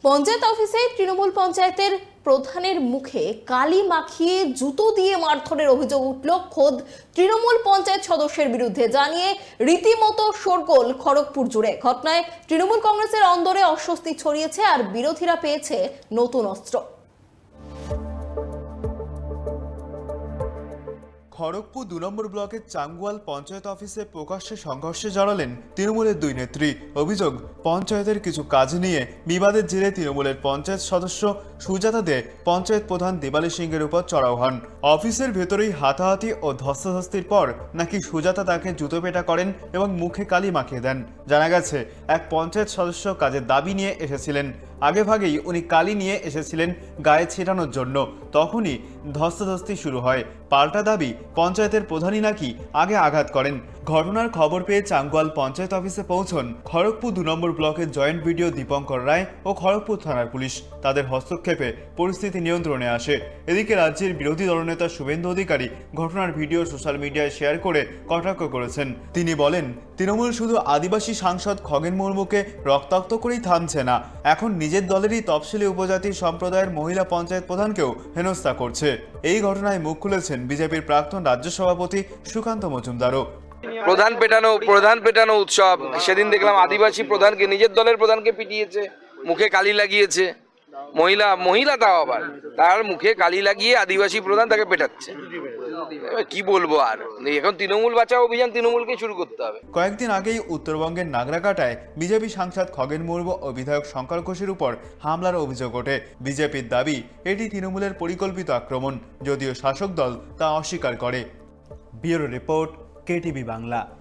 পঞ্চায়েত অফিসে তৃণমূল পঞ্চায়েতের প্রধানের মুখে কালি মাখিয়ে জুতো দিয়ে মারধরের অভিযোগ উঠল খোদ তৃণমূল পঞ্চায়েত সদস্যের বিরুদ্ধে, জানিয়ে রীতিমতো শোরগোল খড়গপুর জুড়ে। ঘটনায় তৃণমূল কংগ্রেসের অন্দরে অস্বস্তি ছড়িয়েছে আর বিরোধীরা পেয়েছে নতুন অস্ত্র। খড়গপুর ২ নম্বর ব্লকের চাঙ্গুয়াল পঞ্চায়েত অফিসে প্রকাশ্যে সংঘর্ষে জড়ালেন তৃণমূলের দুই নেত্রী। অভিযোগ, পঞ্চায়েতের কিছু কাজ নিয়ে বিবাদের জেরে তৃণমূলের পঞ্চায়েত সদস্য সুজাতা দে পঞ্চায়েত প্রধান দেবালী সিংয়ের উপর চড়াও হন। অফিসের ভেতরেই হাতাহাতি ও ধস্তাধস্তির পর নাকি সুজাতা তাকে জুতো পেটা করেন এবং মুখে কালি মাখিয়ে দেন। জানা গেছে, এক পঞ্চায়েত সদস্য কাজের দাবি নিয়ে এসেছিলেন। আগেভাগেই উনি কালি নিয়ে এসেছিলেন গায়ে ছেটানোর জন্য। তখনই ধস্তাধস্তি শুরু হয়। পাল্টা দাবি, পঞ্চায়েতের প্রধানই নাকি আগে আঘাত করেন। ঘটনার খবর পেয়ে চাঙ্গুয়াল পঞ্চায়েত অফিসে পৌঁছন খড়গপুর ২ নম্বর ব্লকের জয়েন্ট ভিডিও দীপঙ্কর রায় ও খড়গপুর থানার পুলিশ। তাদের হস্তক্ষেপে পরিস্থিতি নিয়ন্ত্রণে আসে। এদিকে রাজ্যের বিরোধী দলনেতা শুভেন্দু অধিকারী ঘটনার ভিডিও সোশ্যাল মিডিয়ায় শেয়ার করে কটাক্ষ করেছেন। তিনি বলেন, তৃণমূল শুধু আদিবাসী সাংসদ খগেন মুর্মুকে রক্তাক্ত করেই থামছে না, এখন নিজের দলেরই তফসিলি উপজাতি সম্প্রদায়ের মহিলা পঞ্চায়েত প্রধানকেও হেনস্থা করছে। এই ঘটনায় মুখ খুলেছেন বিজেপির প্রাক্তন রাজ্য সভাপতি সুকান্ত মজুমদারও। প্রধান পেটানো উৎসব, সেদিন দেখলাম আদিবাসী প্রধানকে, নিজের দলের প্রধানকে পিটিয়েছে, মুখে কালি লাগিয়েছে। মহিলা তাও আবার, তার মুখে কালি লাগিয়ে আদিবাসী প্রধান তাকে পেটাচ্ছে। কি বলবো আর, এখন তৃণমূল বাঁচাও অভিযান তৃণমূলকে শুরু করতে হবে। কয়েকদিন আগেই উত্তরবঙ্গের নাগরাকাটায় বিজেপি সাংসদ খগেন মুর্মু ও বিধায়ক শঙ্কর ঘোষের উপর হামলার অভিযোগ ওঠে। বিজেপির দাবি, এটি তৃণমূলের পরিকল্পিত আক্রমণ, যদিও শাসক দল তা অস্বীকার করে। Bureau report, KTV Bangla.